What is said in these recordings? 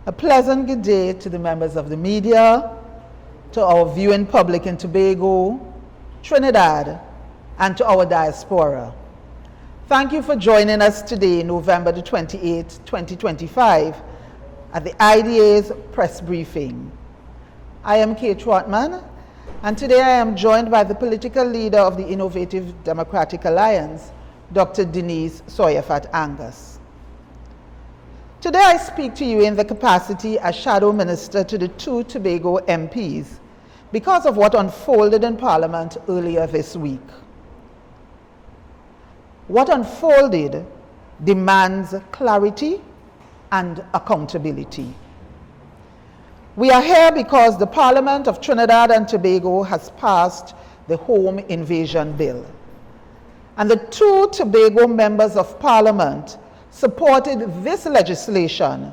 A pleasant good day to the members of the media, to our viewing public in Tobago, Trinidad, and to our diaspora. Thank you for joining us today, November the 28th, 2025, at the IDA's press briefing. I am Kaye Trotman, and today I am joined by the political leader of the Innovative Democratic Alliance, Dr. Denise Tsoiafatt Angus. Today I speak to you in the capacity as Shadow Minister to the two Tobago MPs because of what unfolded in Parliament earlier this week. What unfolded demands clarity and accountability. We are here because the Parliament of Trinidad and Tobago has passed the Home Invasion Bill. And the two Tobago members of Parliament supported this legislation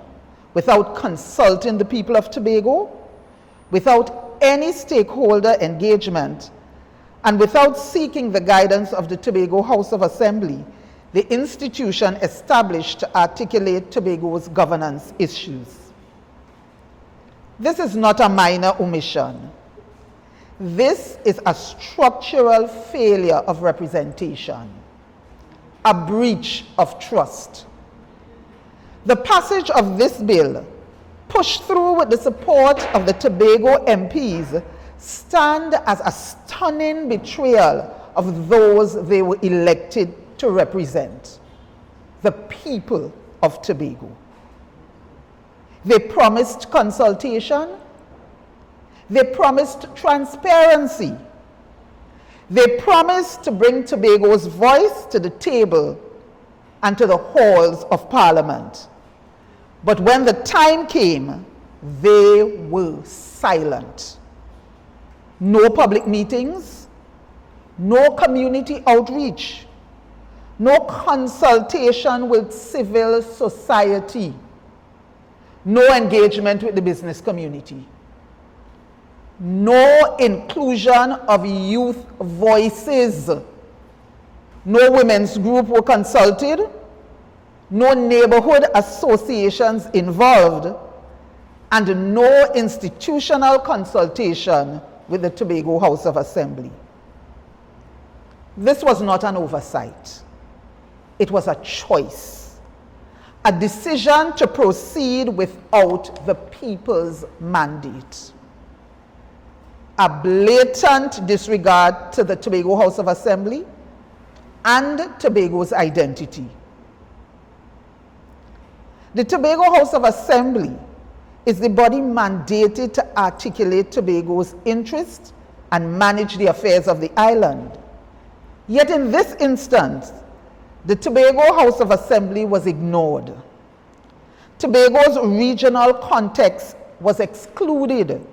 without consulting the people of Tobago, without any stakeholder engagement, and without seeking the guidance of the Tobago House of Assembly, the institution established to articulate Tobago's governance issues. This is not a minor omission. This is a structural failure of representation, a breach of trust. The passage of this bill, pushed through with the support of the Tobago MPs, stand as a stunning betrayal of those they were elected to represent, the people of Tobago. They promised consultation. They promised transparency. They promised to bring Tobago's voice to the table and to the halls of Parliament. But when the time came, they were silent. No public meetings, no community outreach, no consultation with civil society, no engagement with the business community, no inclusion of youth voices. No women's group were consulted, no neighborhood associations involved, and no institutional consultation with the Tobago House of Assembly. This was not an oversight. It was a choice, a decision to proceed without the people's mandate. A blatant disregard to the Tobago House of Assembly and Tobago's identity. The Tobago House of Assembly is the body mandated to articulate Tobago's interests and manage the affairs of the island. Yet in this instance, the Tobago House of Assembly was ignored. Tobago's regional context was excluded.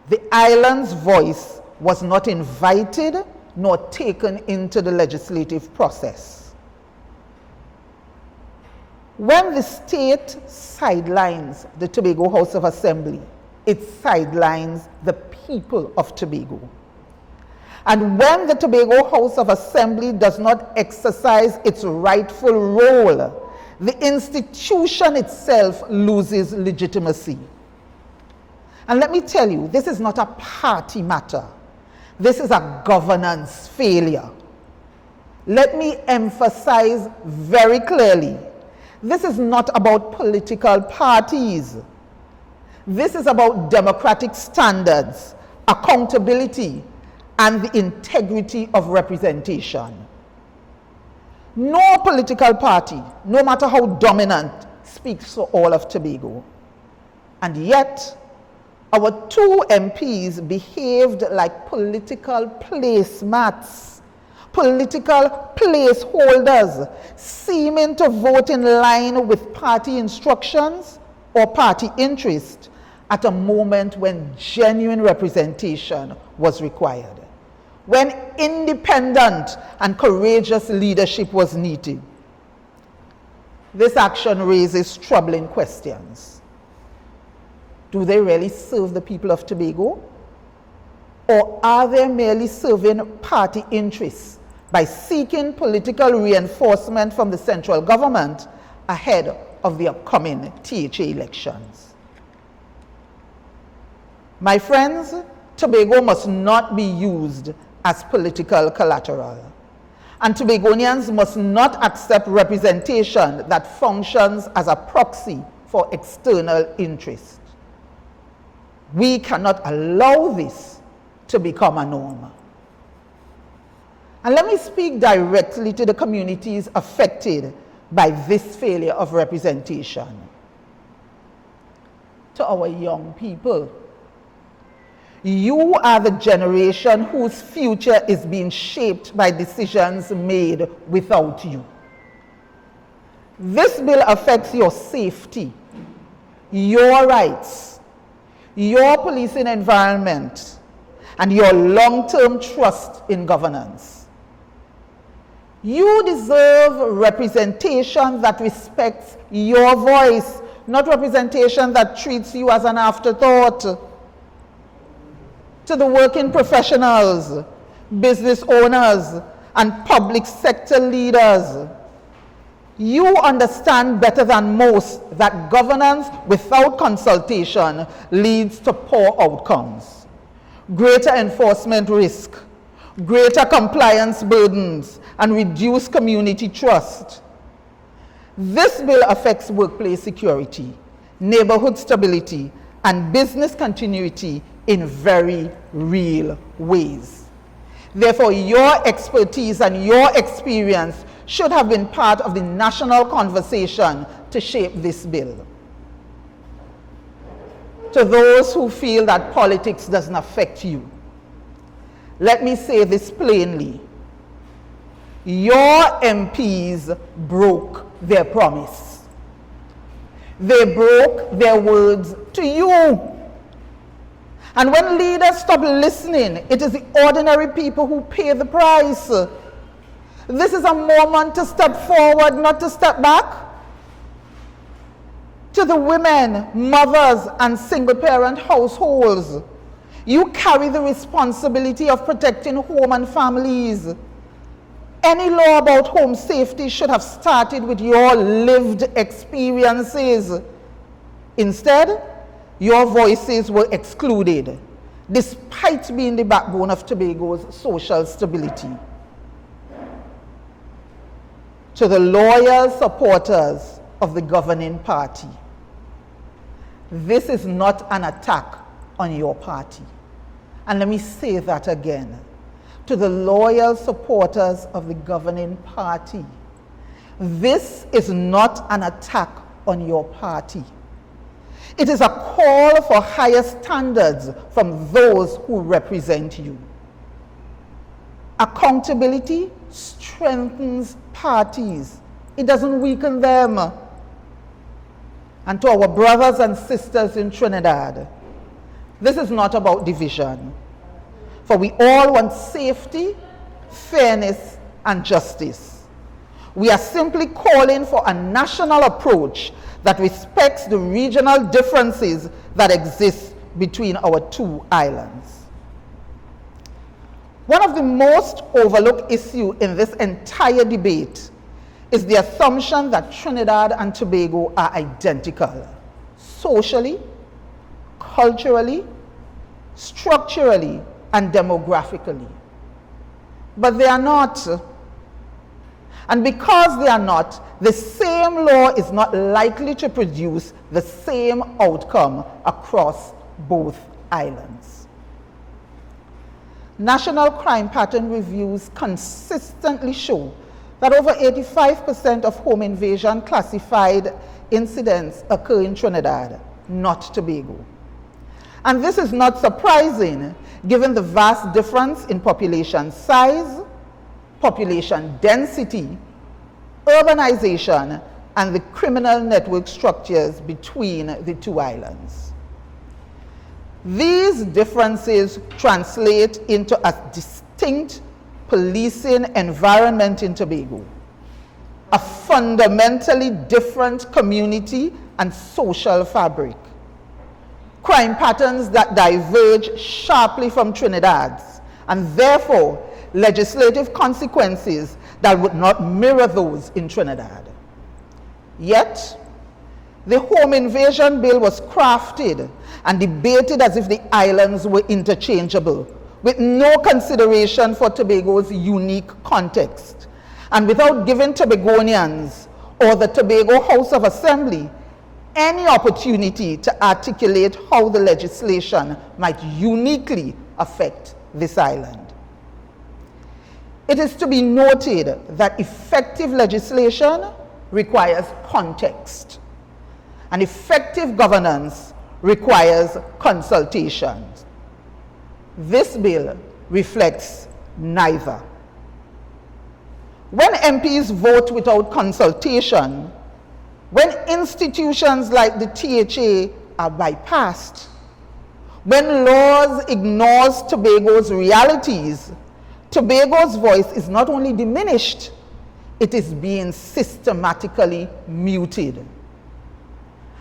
The island's voice was not invited nor taken into the legislative process. When the state sidelines the Tobago House of Assembly, it sidelines the people of Tobago. And when the Tobago House of Assembly does not exercise its rightful role, the institution itself loses legitimacy. And let me tell you, this is not a party matter. This is a governance failure. Let me emphasize very clearly, this is not about political parties. This is about democratic standards, accountability, and the integrity of representation. No political party, no matter how dominant, speaks for all of Tobago. And yet, our two MPs behaved like political placemats, political placeholders, seeming to vote in line with party instructions or party interest at a moment when genuine representation was required, when independent and courageous leadership was needed. This action raises troubling questions. Do they really serve the people of Tobago? Or are they merely serving party interests by seeking political reinforcement from the central government ahead of the upcoming THA elections. My friends, Tobago must not be used as political collateral, and Tobagonians must not accept representation that functions as a proxy for external interest. We cannot allow this to become a norm. And let me speak directly to the communities affected by this failure of representation. To our young people, you are the generation whose future is being shaped by decisions made without you. This bill affects your safety, your rights, your policing environment, and your long-term trust in governance. You deserve representation that respects your voice, not representation that treats you as an afterthought. To the working professionals, business owners, and public sector leaders, you understand better than most that governance without consultation leads to poor outcomes, greater enforcement risk, greater compliance burdens, and reduced community trust. This bill affects workplace security, neighborhood stability, and business continuity in very real ways. Therefore, your expertise and your experience should have been part of the national conversation to shape this bill. To those who feel that politics doesn't affect you, let me say this plainly. Your MPs broke their promise. They broke their words to you. And when leaders stop listening, it is the ordinary people who pay the price. This is a moment to step forward, not to step back. To the women, mothers, and single-parent households, you carry the responsibility of protecting home and families. Any law about home safety should have started with your lived experiences. Instead, your voices were excluded, despite being the backbone of Tobago's social stability. To the loyal supporters of the governing party, this is not an attack on your party. And let me say that again. To the loyal supporters of the governing party, this is not an attack on your party. It is a call for higher standards from those who represent you. Accountability strengthens parties. It doesn't weaken them. And to our brothers and sisters in Trinidad, this is not about division. For we all want safety, fairness, and justice. We are simply calling for a national approach that respects the regional differences that exist between our two islands. One of the most overlooked issues in this entire debate is the assumption that Trinidad and Tobago are identical, socially, culturally, structurally, and demographically. But they are not. And because they are not, the same law is not likely to produce the same outcome across both islands. National crime pattern reviews consistently show that over 85% of home invasion classified incidents occur in Trinidad, not Tobago. And this is not surprising, given the vast difference in population size, population density, urbanization, and the criminal network structures between the two islands. These differences translate into a distinct policing environment in Tobago, a fundamentally different community and social fabric, crime patterns that diverge sharply from Trinidad's, and therefore legislative consequences that would not mirror those in Trinidad. Yet, The Home Invasion Bill was crafted and debated as if the islands were interchangeable, with no consideration for Tobago's unique context, and without giving Tobagonians or the Tobago House of Assembly any opportunity to articulate how the legislation might uniquely affect this island. It is to be noted that effective legislation requires context, and effective governance requires consultations. This bill reflects neither. When MPs vote without consultation, when institutions like the THA are bypassed, when laws ignores Tobago's realities, Tobago's voice is not only diminished, it is being systematically muted.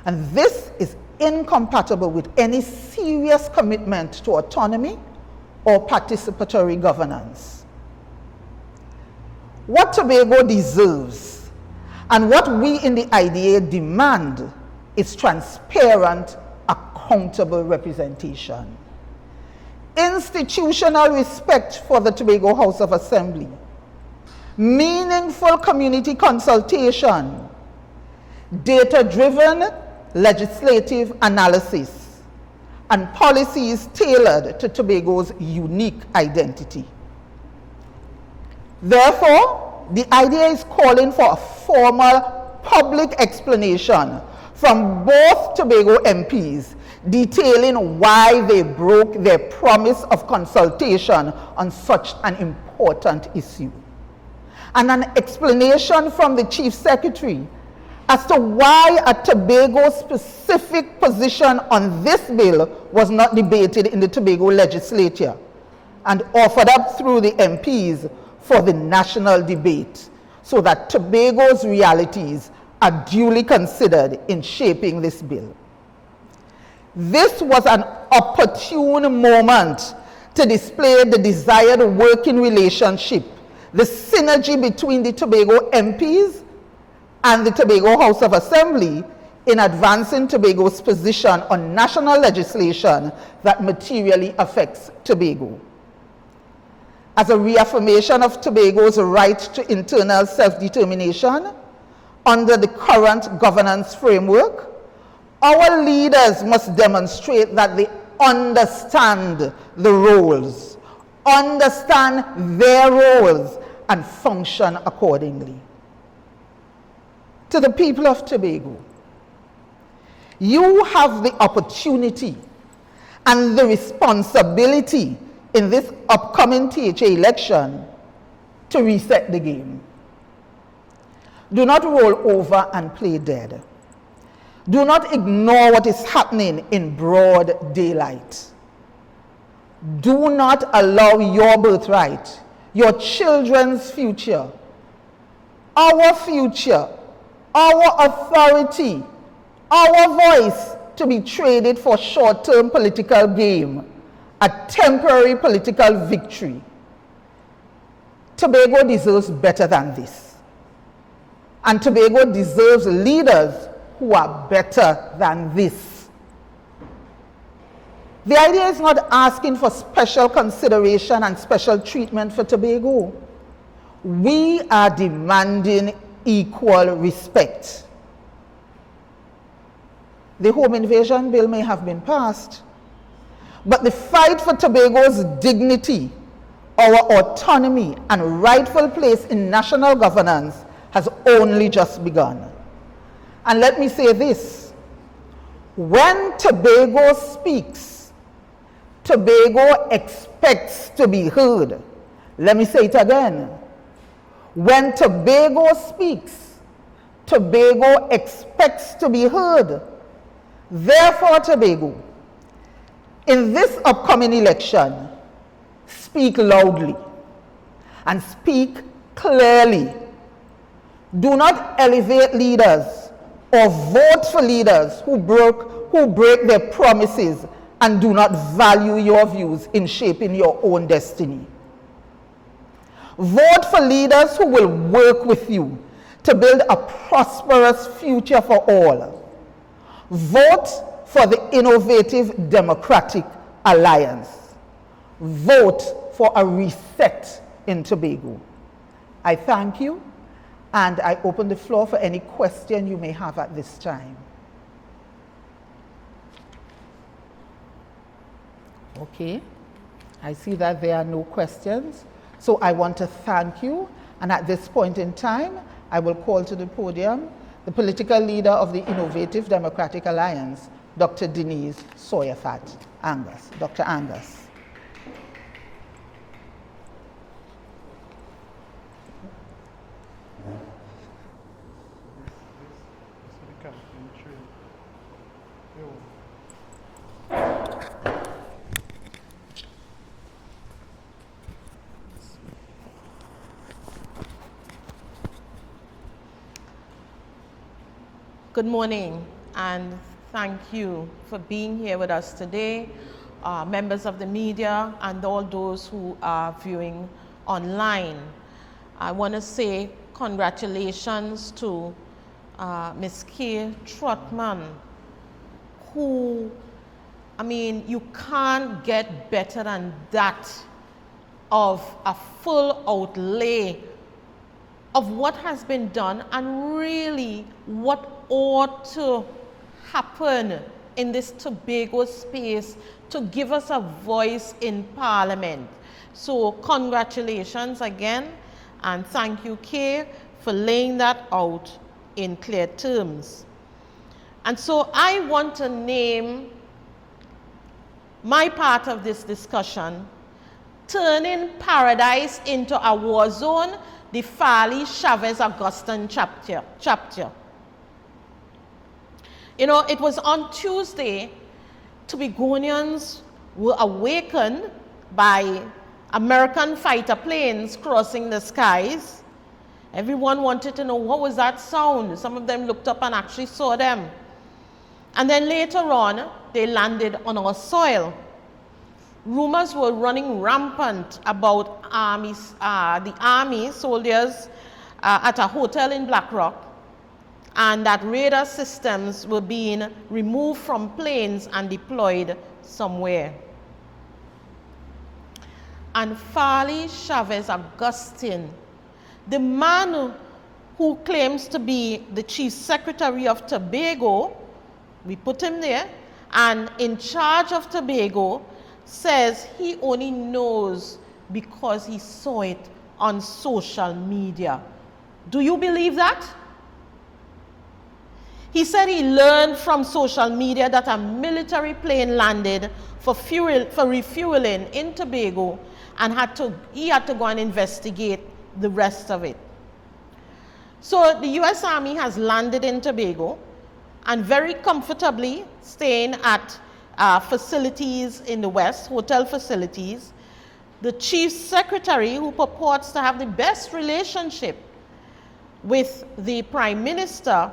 And this is incompatible with any serious commitment to autonomy or participatory governance. What Tobago deserves and what we in the IDA demand is transparent, accountable representation, institutional respect for the Tobago House of Assembly, meaningful community consultation, data-driven legislative analysis, and policies tailored to Tobago's unique identity. Therefore, the IDA is calling for a formal public explanation from both Tobago MPs detailing why they broke their promise of consultation on such an important issue, and an explanation from the Chief Secretary as to why a Tobago-specific position on this bill was not debated in the Tobago legislature and offered up through the MPs for the national debate, so that Tobago's realities are duly considered in shaping this bill. This was an opportune moment to display the desired working relationship, the synergy between the Tobago MPs and the Tobago House of Assembly in advancing Tobago's position on national legislation that materially affects Tobago. As a reaffirmation of Tobago's right to internal self-determination under the current governance framework, our leaders must demonstrate that they understand the roles, understand their roles, and function accordingly. To the people of Tobago, you have the opportunity and the responsibility in this upcoming THA election to reset the game. Do not roll over and play dead. Do not ignore what is happening in broad daylight. Do not allow your birthright, your children's future, our authority, our voice to be traded for short-term political game, a temporary political victory. Tobago deserves better than this. And Tobago deserves leaders who are better than this. The idea is not asking for special consideration and special treatment for Tobago. We are demanding equal respect. The Home Invasion Bill may have been passed, but the fight for Tobago's dignity, our autonomy, and rightful place in national governance has only just begun. And let me say this: when Tobago speaks, Tobago expects to be heard. Let me say it again. When Tobago speaks, Tobago expects to be heard. Therefore, Tobago, in this upcoming election, speak loudly and speak clearly. Do not elevate leaders or vote for leaders who break their promises and do not value your views in shaping your own destiny. Vote for leaders who will work with you to build a prosperous future for all. Vote for the Innovative Democratic Alliance. Vote for a reset in Tobago. I thank you, and I open the floor for any question you may have at this time. Okay, I see that there are no questions, so I want to thank you, and at this point in time, I will call to the podium the political leader of the Innovative Democratic Alliance, Dr. Denise Tsoiafatt. Angus. Dr. Angus. Good morning, and thank you for being here with us today, members of the media and all those who are viewing online. I want to say congratulations to Ms. Kaye Trotman, who, I mean, you can't get better than that, of a full outlay of what has been done and really what ought to happen in this Tobago space to give us a voice in Parliament. So congratulations again, and thank you, Kaye, for laying that out in clear terms. And so I want to name my part of this discussion, Turning Paradise into a War Zone, the Farley Chavez Augustine chapter. You know, it was on Tuesday, Tobagonians were awakened by American fighter planes crossing the skies. Everyone wanted to know, what was that sound? Some of them looked up and actually saw them. And then later on, they landed on our soil. Rumors were running rampant about the army soldiers at a hotel in Black Rock, and that radar systems were being removed from planes and deployed somewhere. And Farley Chavez Augustine, the man who claims to be the Chief Secretary of Tobago, we put him there, and in charge of Tobago, says he only knows because he saw it on social media. Do you believe that? He said he learned from social media that a military plane landed for refueling in Tobago, and he had to go and investigate the rest of it. So the US Army has landed in Tobago and very comfortably staying at facilities in the West, hotel facilities. The Chief Secretary, who purports to have the best relationship with the Prime Minister,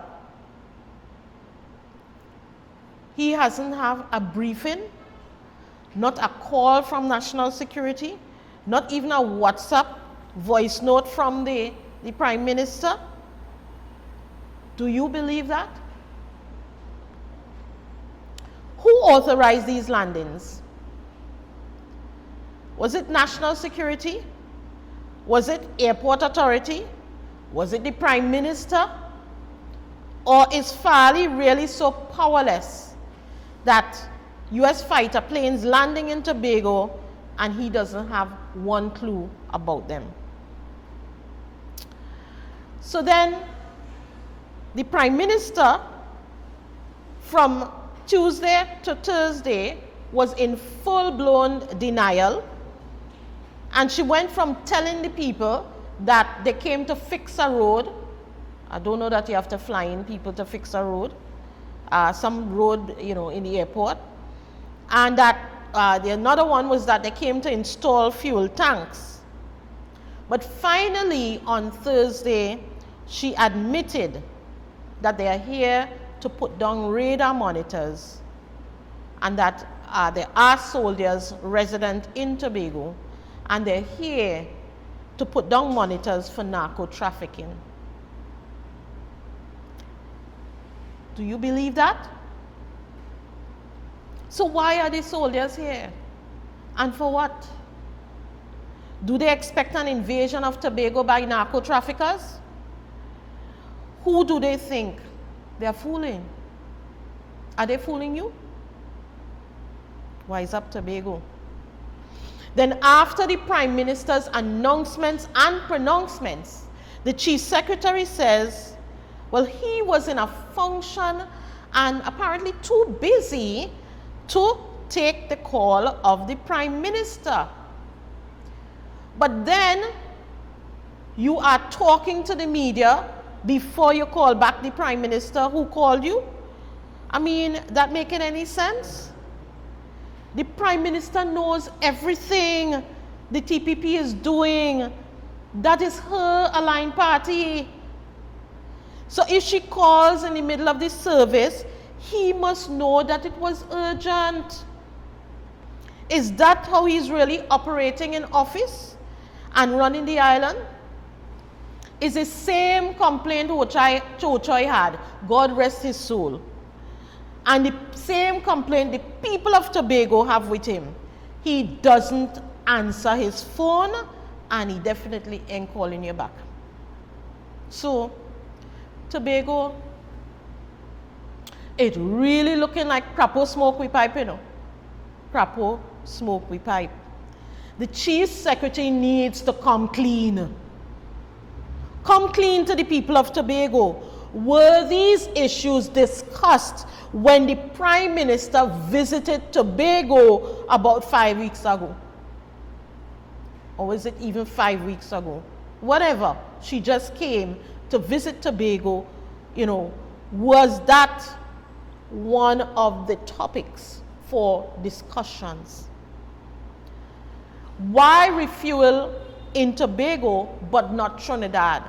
he hasn't had a briefing, not a call from National Security, not even a WhatsApp voice note from the Prime Minister. Do you believe that? Who authorized these landings? Was it National Security? Was it Airport Authority? Was it the Prime Minister? Or is Farley really so powerless that US fighter planes landing in Tobago and he doesn't have one clue about them? So then the Prime Minister, from Tuesday to Thursday, was in full-blown denial, and she went from telling the people that they came to fix a road. I don't know that you have to fly in people to fix a road, some road, you know, in the airport, and that the another one was that they came to install fuel tanks. But finally on Thursday, she admitted that they are here to put down radar monitors, and that there are soldiers resident in Tobago, and they're here to put down monitors for narco trafficking. Do you believe that? So why are the soldiers here? And for what? Do they expect an invasion of Tobago by narco traffickers? Who do they think they are fooling? Are they fooling you? Wise up, Tobago. Then after the Prime Minister's announcements and pronouncements, the Chief Secretary says, well, he was in a function and apparently too busy to take the call of the Prime Minister. But then you are talking to the media before you call back the Prime Minister who called you. I mean, that making any sense? The Prime Minister knows everything the TPP is doing. That is her aligned party. So if she calls in the middle of this service, he must know that it was urgent. Is that how he's really operating in office and running the island? Is the same complaint Choi had, God rest his soul, and the same complaint the people of Tobago have with him. He doesn't answer his phone, and he definitely ain't calling you back. So, Tobago, it really looking like proper smoke we pipe, you know. Proper smoke we pipe. The Chief Secretary needs to come clean. Come clean to the people of Tobago. Were these issues discussed when the Prime Minister visited Tobago about 5 weeks ago? Or was it even 5 weeks ago? Whatever. She just came to visit Tobago. You know, was that one of the topics for discussions? Why refuel in Tobago but not Trinidad?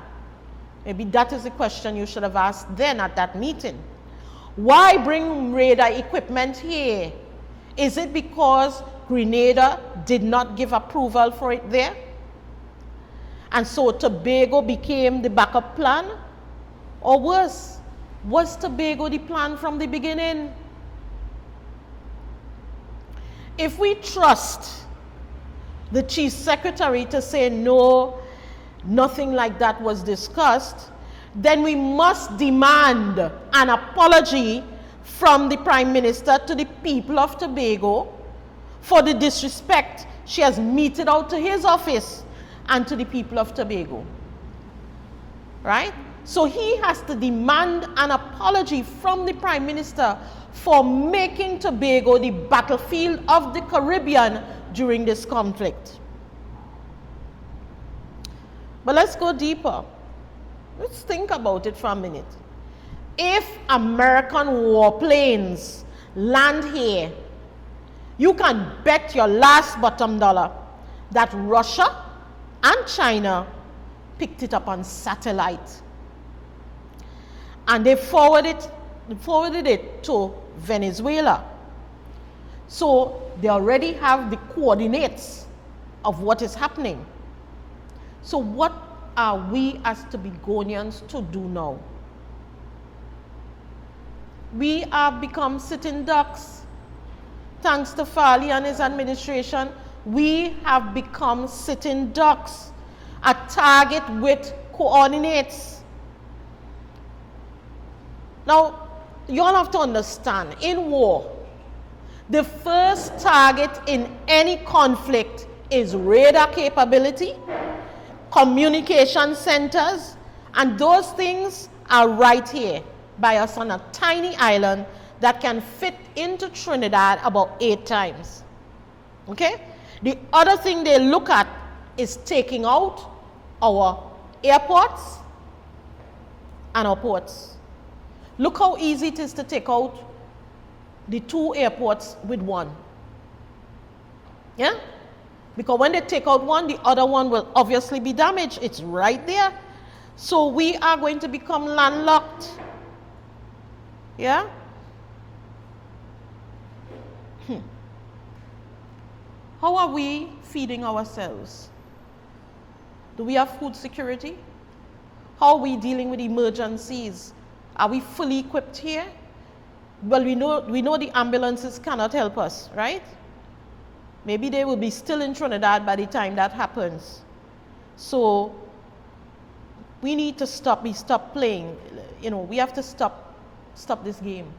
Maybe that is the question you should have asked then at that meeting. Why bring radar equipment here? Is it because Grenada did not give approval for it there? And so Tobago became the backup plan? Or worse, was Tobago the plan from the beginning? If we trust the Chief Secretary to say no, nothing like that was discussed, then we must demand an apology from the Prime Minister to the people of Tobago for the disrespect she has meted out to his office and to the people of Tobago. Right? So he has to demand an apology from the Prime Minister for making Tobago the battlefield of the Caribbean during this conflict. But let's go deeper. Let's think about it for a minute. If American warplanes land here, you can bet your last bottom dollar that Russia and China picked it up on satellite. And they forwarded it to Venezuela. So they already have the coordinates of what is happening. So what are we as Tobagonians to do now? We have become sitting ducks. Thanks to Farley and his administration, we have become sitting ducks, a target with coordinates. Now, you all have to understand, in war, the first target in any conflict is radar capability, communication centers, and those things are right here by us on a tiny island that can fit into Trinidad about 8 times. Okay? The other thing they look at is taking out our airports and our ports. Look how easy it is to take out the 2 airports with one. Yeah? Because when they take out one, the other one will obviously be damaged. It's right there. So we are going to become landlocked. Yeah? How are we feeding ourselves? Do we have food security? How are we dealing with emergencies? Are we fully equipped here? Well, we know the ambulances cannot help us, right? Maybe they will be still in Trinidad by the time that happens. So we need to stop playing. You know, we have to stop this game.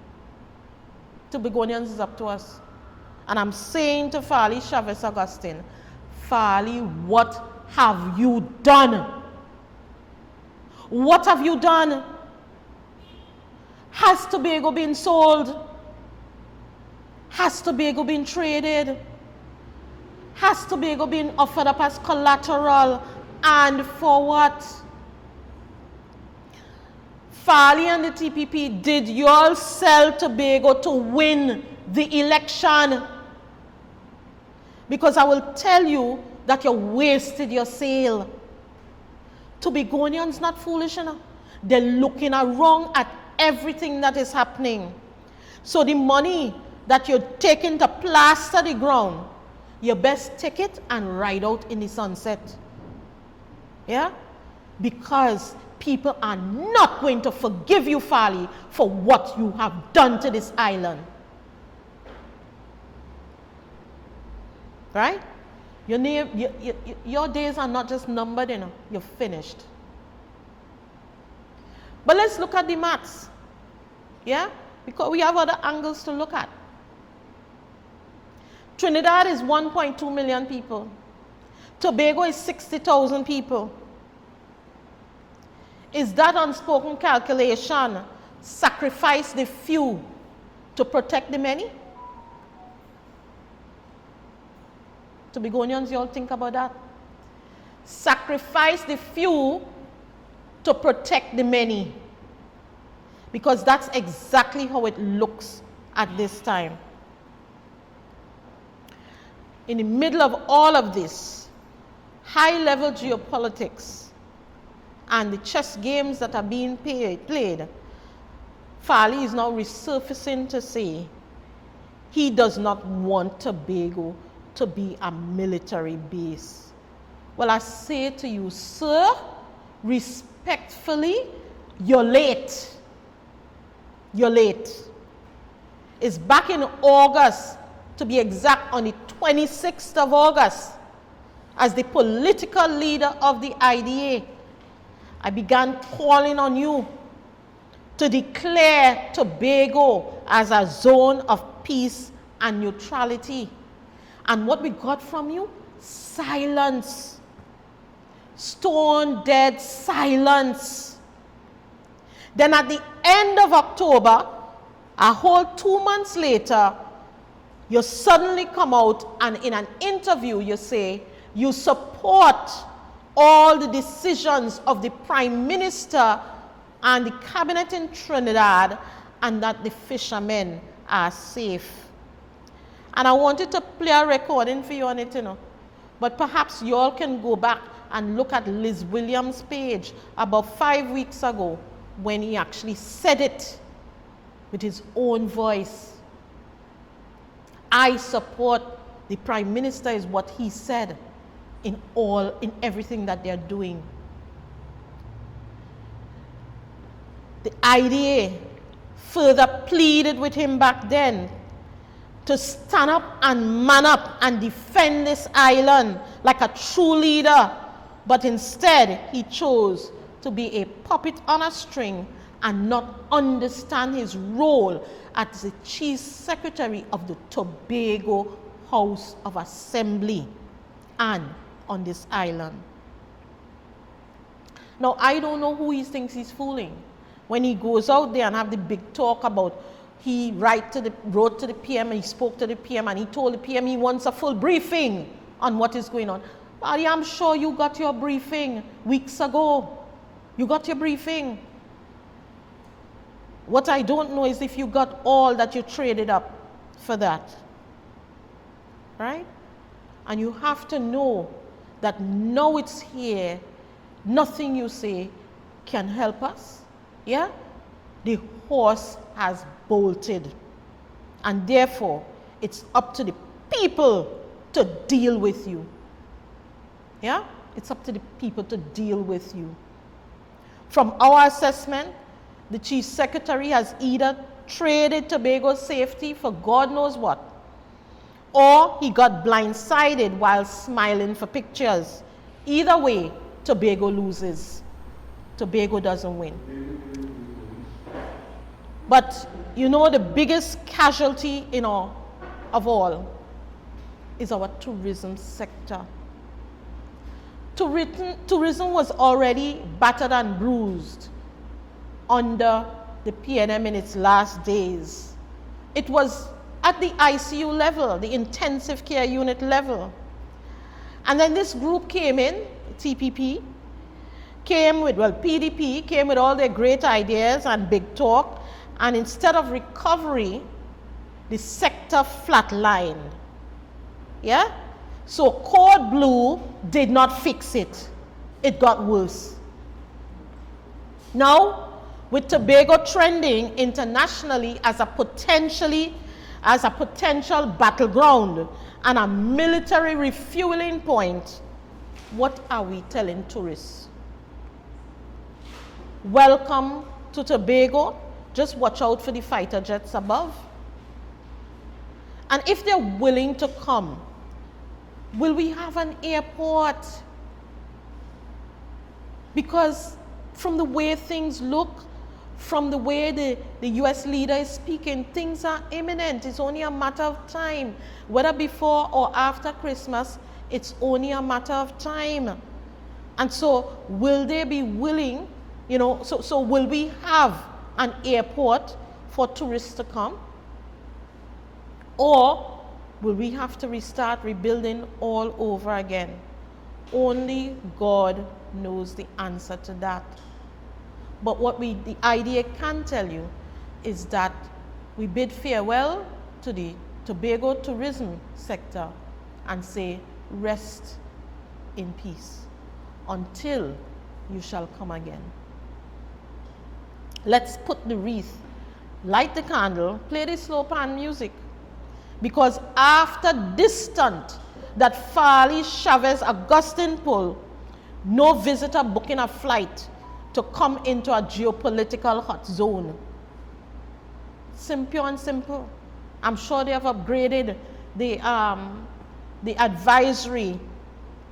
Tobagonians is up to us. And I'm saying to Farley Chavez Augustine, Farley, what have you done? What have you done? Has Tobago been sold? Has Tobago been traded? Has Tobago been offered up as collateral? And for what? Farley and the TPP, did you all sell Tobago to win the election? Because I will tell you that you wasted your sale. Tobagonians not foolish enough. They're looking around at everything that is happening. So the money that you're taking to plaster the ground, you best take it and ride out in the sunset. Yeah? Because people are not going to forgive you, Farley, for what you have done to this island. Right? Your days are not just numbered, you know. You're finished. But let's look at the maths. Yeah? Because we have other angles to look at. Trinidad is 1.2 million people. Tobago is 60,000 people. Is that unspoken calculation sacrifice the few to protect the many? Tobagonians, you all think about that? Sacrifice the few to protect the many. Because that's exactly how it looks at this time. In the middle of all of this, high-level geopolitics and the chess games that are being played, Farley is now resurfacing to say he does not want Tobago to be a military base. Well, I say to you, sir, respectfully, you're late. You're late. It's back in August, to be exact, on the 26th of August, as the political leader of the IDA, I began calling on you to declare Tobago as a zone of peace and neutrality. And what we got from you? Silence. Stone dead silence. Then at the end of October, a whole 2 months later, you suddenly come out and in an interview you say you support all the decisions of the Prime Minister and the cabinet in Trinidad and that the fishermen are safe. And I wanted to play a recording for you on it, you know. But perhaps you all can go back and look at Liz Williams' page about 5 weeks ago when he actually said it with his own voice. I support the Prime Minister is what he said in everything that they're doing. The IDA further pleaded with him back then to stand up and man up and defend this island like a true leader. But instead, he chose to be a puppet on a string and not understand his role as the Chief Secretary of the Tobago House of Assembly and on this island. Now, I don't know who he thinks he's fooling when he goes out there and have the big talk about he wrote to the PM and he spoke to the PM and he told the PM he wants a full briefing on what is going on. Well, I'm sure you got your briefing weeks ago. You got your briefing. What I don't know is if you got all that you traded up for that. Right? And you have to know that now it's here, nothing you say can help us. Yeah? The horse has bolted. And therefore, it's up to the people to deal with you. Yeah? It's up to the people to deal with you. From our assessment, the Chief Secretary has either traded Tobago's safety for God knows what. Or he got blindsided while smiling for pictures. Either way, Tobago loses. Tobago doesn't win. But you know the biggest casualty of all is our tourism sector. Tourism was already battered and bruised under the PNM in its last days. It was at the ICU level, the intensive care unit level. And then this group came in, TPP, PDP came with all their great ideas and big talk, and instead of recovery, the sector flatlined. Yeah? So Code Blue did not fix it. It got worse. Now, with Tobago trending internationally as a potential battleground and a military refueling point, what are we telling tourists? Welcome to Tobago. Just watch out for the fighter jets above. And if they're willing to come, will we have an airport? Because from the way things look, from the way the US leader is speaking, things are imminent. It's only a matter of time. Whether before or after Christmas, it's only a matter of time. And so will they be willing, so will we have an airport for tourists to come? Or will we have to restart rebuilding all over again? Only God knows the answer to that. But what the idea can tell you is that we bid farewell to the Tobago tourism sector and say, rest in peace until you shall come again. Let's put the wreath, light the candle, play the slow pan music. Because after this stunt that Farley, Chavez, Augustine pull, no visitor booking a flight to come into a geopolitical hot zone. Simple and simple. I'm sure they have upgraded the advisory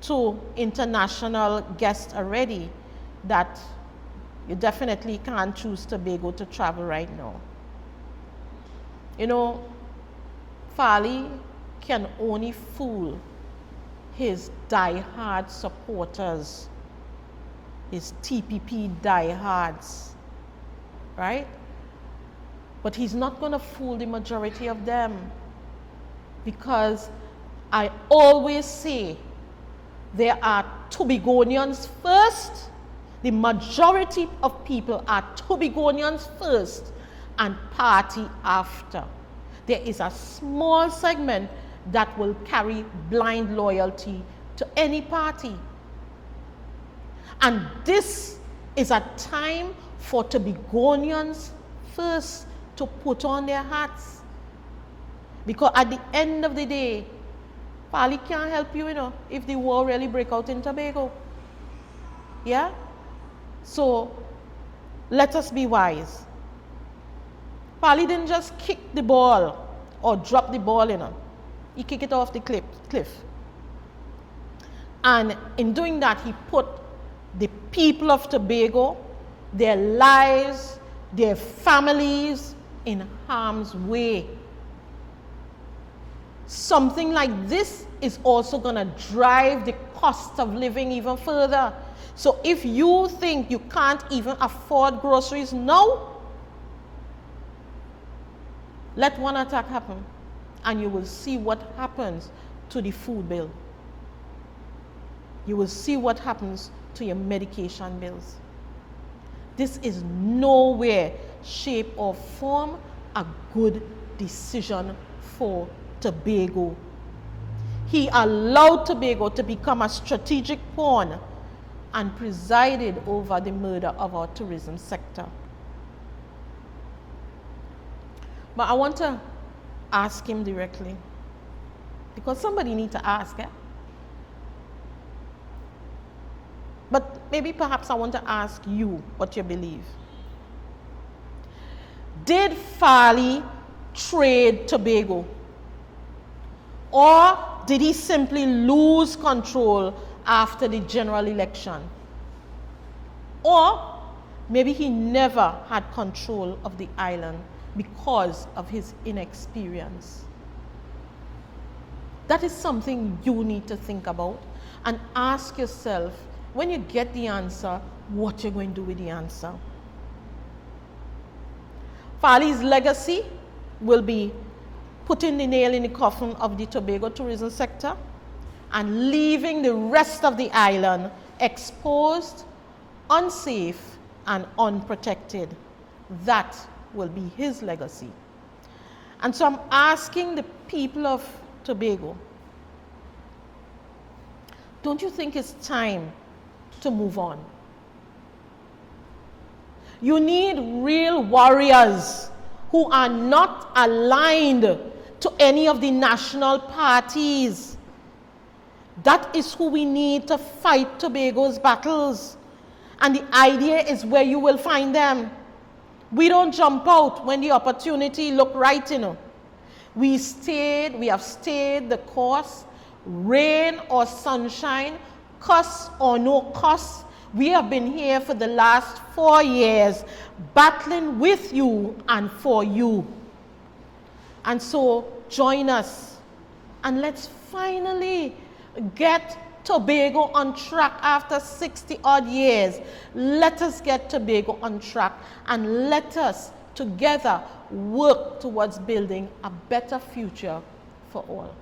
to international guests already, that you definitely can't choose Tobago to travel right now. Farley can only fool his die-hard supporters, his TPP diehards, right? But he's not going to fool the majority of them, because I always say there are Tobagonians first. The majority of people are Tobagonians first and party after. There is a small segment that will carry blind loyalty to any party. And this is a time for Tobagonians first to put on their hats. Because at the end of the day, Farley can't help you, if the war really break out in Tobago. Yeah? So, let us be wise. Farley didn't just kick the ball or drop the ball, He kicked it off the cliff. And in doing that, he put the people of Tobago, their lives, their families in harm's way. Something like this is also going to drive the cost of living even further. So if you think you can't even afford groceries now, let one attack happen and you will see what happens to the food bill. You will see what happens to your medication bills. This is nowhere, shape, or form a good decision for Tobago. He allowed Tobago to become a strategic pawn and presided over the murder of our tourism sector. But I want to ask him directly, because somebody needs to ask. But maybe perhaps I want to ask you what you believe. Did Farley trade Tobago? Or did he simply lose control after the general election? Or maybe he never had control of the island because of his inexperience. That is something you need to think about and ask yourself, when you get the answer, what you're going to do with the answer. Farley's legacy will be putting the nail in the coffin of the Tobago tourism sector and leaving the rest of the island exposed, unsafe, and unprotected. That will be his legacy. And so I'm asking the people of Tobago, don't you think it's time to move on? You need real warriors who are not aligned to any of the national parties. That is who we need to fight Tobago's battles. And the idea is where you will find them. We don't jump out when the opportunity look right, you know. We have stayed the course, rain or sunshine, cuss or no cuss. We have been here for the last 4 years, battling with you and for you. And so join us and let's finally get Tobago on track after 60 odd years. Let us get Tobago on track and let us together work towards building a better future for all.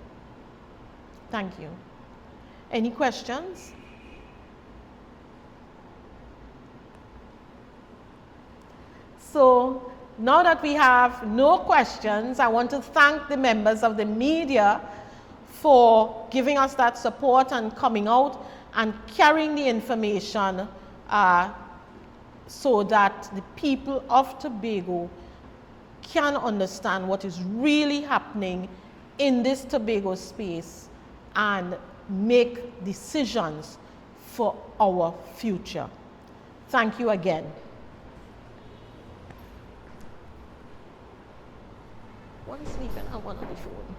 Thank you. Any questions? So now that we have no questions, I want to thank the members of the media for giving us that support and coming out and carrying the information so that the people of Tobago can understand what is really happening in this Tobago space and make decisions for our future. Thank you again. One sleeping and one on the phone.